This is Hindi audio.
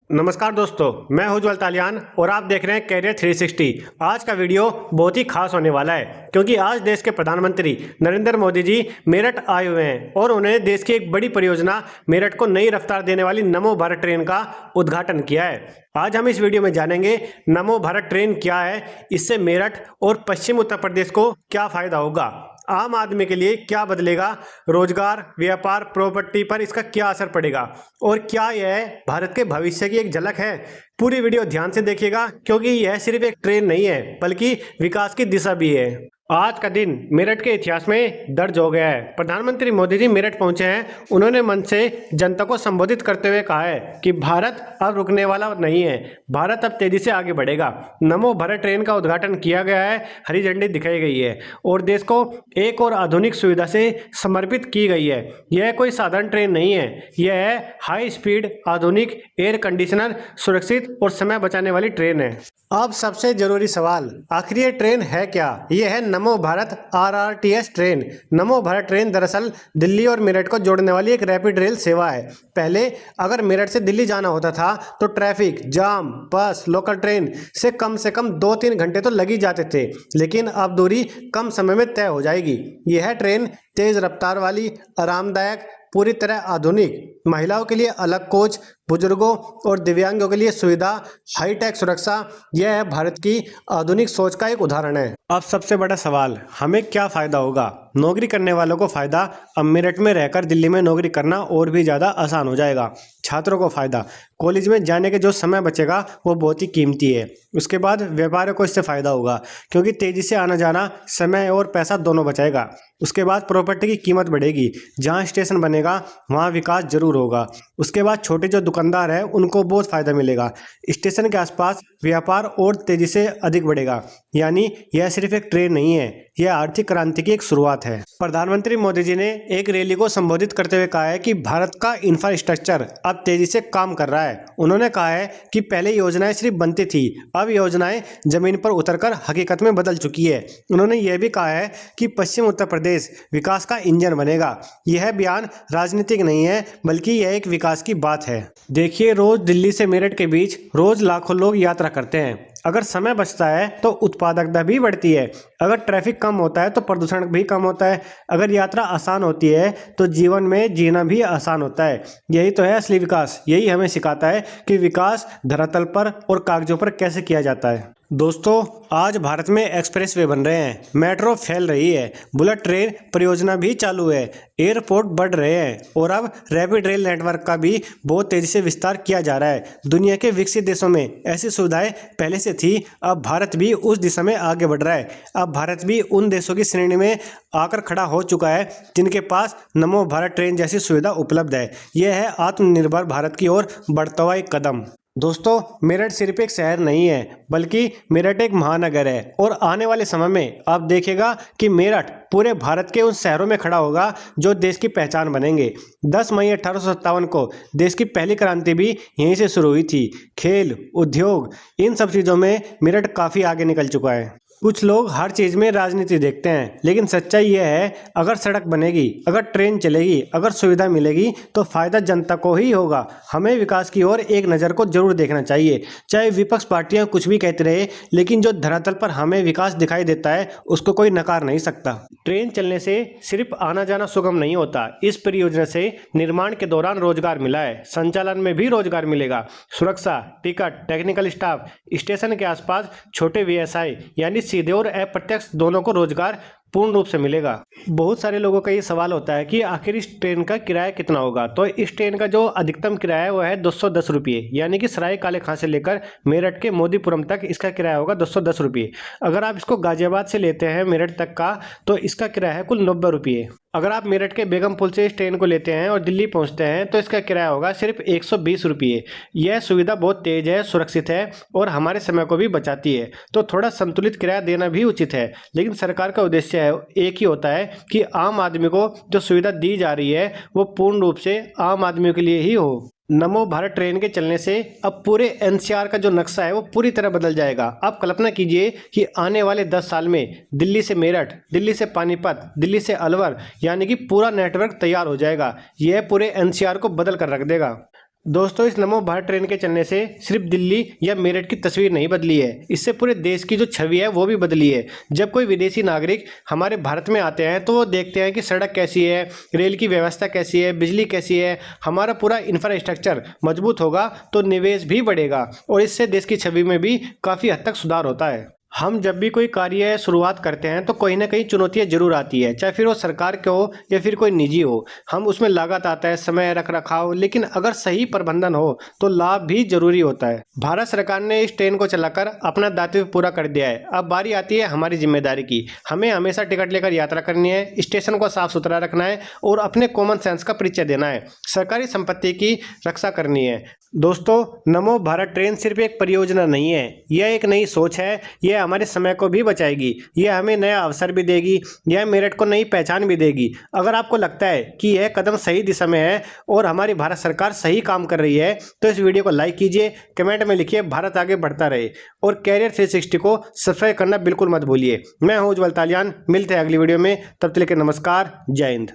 नमस्कार दोस्तों, मैं उज्ज्वल तालियान और आप देख रहे हैं कैरियर 360। आज का वीडियो बहुत ही खास होने वाला है क्योंकि आज देश के प्रधानमंत्री नरेंद्र मोदी जी मेरठ आए हुए हैं और उन्होंने देश की एक बड़ी परियोजना मेरठ को नई रफ्तार देने वाली नमो भारत ट्रेन का उद्घाटन किया है। आज हम इस वीडियो में जानेंगे नमो भारत ट्रेन क्या है, इससे मेरठ और पश्चिम उत्तर प्रदेश को क्या फायदा होगा, आम आदमी के लिए क्या बदलेगा, रोजगार, व्यापार, प्रॉपर्टी पर इसका क्या असर पड़ेगा और क्या यह भारत के भविष्य की एक झलक है। पूरी वीडियो ध्यान से देखिएगा क्योंकि यह सिर्फ एक ट्रेन नहीं है बल्कि विकास की दिशा भी है। आज का दिन मेरठ के इतिहास में दर्ज हो गया है। प्रधानमंत्री मोदी जी मेरठ पहुंचे हैं। उन्होंने मंच से जनता को संबोधित करते हुए कहा है कि भारत अब रुकने वाला नहीं है, भारत अब तेजी से आगे बढ़ेगा। नमो भारत ट्रेन का उद्घाटन किया गया है, हरी झंडी दिखाई गई है और देश को एक और आधुनिक सुविधा से समर्पित की गई है। यह कोई साधारण ट्रेन नहीं है, यह है हाई स्पीड, आधुनिक, एयर कंडीशनर, सुरक्षित और समय बचाने वाली ट्रेन है। अब सबसे जरूरी सवाल, आखिर ये ट्रेन है क्या? यह है नमो भारत RRTS ट्रेन। नमो भारत ट्रेन दरअसल दिल्ली और मेरठ को जोड़ने वाली एक रैपिड रेल सेवा है। पहले अगर मेरठ से दिल्ली जाना होता था तो ट्रैफिक जाम, बस, लोकल ट्रेन से कम 2-3 घंटे तो लग ही जाते थे, लेकिन अब दूरी कम समय में तय हो जाएगी। यह ट्रेन तेज रफ्तार वाली, आरामदायक, पूरी तरह आधुनिक, महिलाओं के लिए अलग कोच, बुजुर्गों और दिव्यांगों के लिए सुविधा, हाईटेक सुरक्षा, यह है भारत की आधुनिक सोच का एक उदाहरण है। अब सबसे बड़ा सवाल, हमें क्या फायदा होगा? नौकरी करने वालों को फायदा, अब मेरठ में रहकर दिल्ली में नौकरी करना और भी ज़्यादा आसान हो जाएगा। छात्रों को फायदा, कॉलेज में जाने के जो समय बचेगा वो बहुत ही कीमती है। उसके बाद व्यापारियों को इससे फायदा होगा क्योंकि तेजी से आना जाना समय और पैसा दोनों बचाएगा। उसके बाद प्रॉपर्टी की कीमत बढ़ेगी, जहाँ स्टेशन बनेगा वहाँ विकास जरूर होगा। उसके बाद छोटे जो दुकानदार हैं उनको बहुत फायदा मिलेगा। स्टेशन के आसपास व्यापार और तेजी से अधिक बढ़ेगा। यानी यह सिर्फ एक ट्रेन नहीं है, यह आर्थिक क्रांति की एक शुरुआत है। प्रधानमंत्री मोदी जी ने एक रैली को संबोधित करते हुए कहा है कि भारत का इंफ्रास्ट्रक्चर अब तेजी से काम कर रहा है। उन्होंने कहा है कि पहले योजनाएं सिर्फ बनती थी, अब योजनाएं जमीन पर उतरकर हकीकत में बदल चुकी है। उन्होंने यह भी कहा है कि पश्चिम उत्तर प्रदेश विकास का इंजन बनेगा। यह बयान राजनीतिक नहीं है बल्कि यह एक विकास की बात है। देखिए, रोज दिल्ली से मेरठ के बीच रोज लाखों लोग यात्रा करते हैं। अगर समय बचता है तो उत्पादकता भी बढ़ती है, अगर ट्रैफिक कम होता है तो प्रदूषण भी कम होता है, अगर यात्रा आसान होती है तो जीवन में जीना भी आसान होता है। यही तो है असली विकास। यही हमें सिखाता है कि विकास धरातल पर और कागजों पर कैसे किया जाता है। दोस्तों, आज भारत में एक्सप्रेस वे बन रहे हैं, मेट्रो फैल रही है, बुलेट ट्रेन परियोजना भी चालू है, एयरपोर्ट बढ़ रहे हैं और अब रैपिड रेल नेटवर्क का भी बहुत तेजी से विस्तार किया जा रहा है। दुनिया के विकसित देशों में ऐसी सुविधाएं पहले से थी, अब भारत भी उस दिशा में आगे बढ़ रहा है। अब भारत भी उन देशों की श्रेणी में आकर खड़ा हो चुका है जिनके पास नमो भारत ट्रेन जैसी सुविधा उपलब्ध है। यह है आत्मनिर्भर भारत की ओर बढ़ता हुआ एक कदम। दोस्तों, मेरठ सिर्फ एक शहर नहीं है बल्कि मेरठ एक महानगर है और आने वाले समय में आप देखेगा कि मेरठ पूरे भारत के उन शहरों में खड़ा होगा जो देश की पहचान बनेंगे। 10 मई 1857 को देश की पहली क्रांति भी यहीं से शुरू हुई थी। खेल, उद्योग, इन सब चीज़ों में मेरठ काफ़ी आगे निकल चुका है। कुछ लोग हर चीज़ में राजनीति देखते हैं, लेकिन सच्चाई यह है, अगर सड़क बनेगी, अगर ट्रेन चलेगी, अगर सुविधा मिलेगी तो फायदा जनता को ही होगा। हमें विकास की ओर एक नज़र को जरूर देखना चाहिए। चाहे विपक्ष पार्टियां कुछ भी कहती रहे, लेकिन जो धरातल पर हमें विकास दिखाई देता है उसको कोई नकार नहीं सकता। ट्रेन चलने से सिर्फ आना जाना सुगम नहीं होता, इस परियोजना से निर्माण के दौरान रोजगार मिला है, संचालन में भी रोजगार मिलेगा। सुरक्षा, टिकट, टेक्निकल स्टाफ, स्टेशन के आसपास छोटे व्यवसाय यानी सीधे और अप्रत्यक्ष दोनों को रोजगार पूर्ण रूप से मिलेगा। बहुत सारे लोगों का ये सवाल होता है कि आखिर इस ट्रेन का किराया कितना होगा। तो इस ट्रेन का जो अधिकतम किराया है वो है 210 रुपये, यानी कि सराय काले खां से लेकर मेरठ के मोदीपुरम तक इसका किराया होगा 210 रुपये। अगर आप इसको गाजियाबाद से लेते हैं मेरठ तक का तो इसका किराया है कुल 90 रुपये। अगर आप मेरठ के बेगम पुल से इस ट्रेन को लेते हैं और दिल्ली पहुंचते हैं तो इसका किराया होगा सिर्फ 120 रुपये। यह सुविधा बहुत तेज है, सुरक्षित है और हमारे समय को भी बचाती है। तो थोड़ा संतुलित किराया देना भी उचित है, लेकिन सरकार का उद्देश्य एक ही होता है कि आम आदमी को जो सुविधा दी जा रही है वो पूर्ण रूप से आम आदमियों के लिए ही हो। नमो भारत ट्रेन के चलने से अब पूरे एनसीआर का जो नक्शा है वो पूरी तरह बदल जाएगा। आप कल्पना कीजिए कि आने वाले 10 साल में दिल्ली से मेरठ, दिल्ली से पानीपत, दिल्ली से अलवर, यानी कि पूरा नेटवर्क तैयार हो जाएगा। यह पूरे एनसीआर को बदल कर रख देगा। दोस्तों, इस नमो भारत ट्रेन के चलने से सिर्फ दिल्ली या मेरठ की तस्वीर नहीं बदली है, इससे पूरे देश की जो छवि है वो भी बदली है। जब कोई विदेशी नागरिक हमारे भारत में आते हैं तो वो देखते हैं कि सड़क कैसी है, रेल की व्यवस्था कैसी है, बिजली कैसी है। हमारा पूरा इंफ्रास्ट्रक्चर मजबूत होगा तो निवेश भी बढ़ेगा और इससे देश की छवि में भी काफ़ी हद तक सुधार होता है। हम जब भी कोई कार्य शुरुआत करते हैं तो कहीं ना कहीं चुनौतियां जरूर आती है, चाहे फिर वो सरकार के हो या फिर कोई निजी हो। हम उसमें लागत आता है, समय, रख रखाव, लेकिन अगर सही प्रबंधन हो तो लाभ भी जरूरी होता है। भारत सरकार ने इस ट्रेन को चलाकर अपना दायित्व पूरा कर दिया है। अब बारी आती है हमारी जिम्मेदारी की। हमें हमेशा टिकट लेकर यात्रा करनी है, स्टेशन को साफ सुथरा रखना है और अपने कॉमन सेंस का परिचय देना है। सरकारी संपत्ति की रक्षा करनी है। दोस्तों, नमो भारत ट्रेन सिर्फ एक परियोजना नहीं है, यह एक नई सोच है। यह हमारे समय को भी बचाएगी, यह हमें नया अवसर भी देगी, यह मेरठ को नई पहचान भी देगी। अगर आपको लगता है कि यह कदम सही दिशा में है और हमारी भारत सरकार सही काम कर रही है तो इस वीडियो को लाइक कीजिए, कमेंट में लिखिए भारत आगे बढ़ता रहे और कैरियर 360 को सब्सक्राइब करना बिल्कुल मत भूलिए। मैं हूं उज्ज्वल तालियान, मिलते हैं अगली वीडियो में। तब तक के लिए नमस्कार, जय हिंद।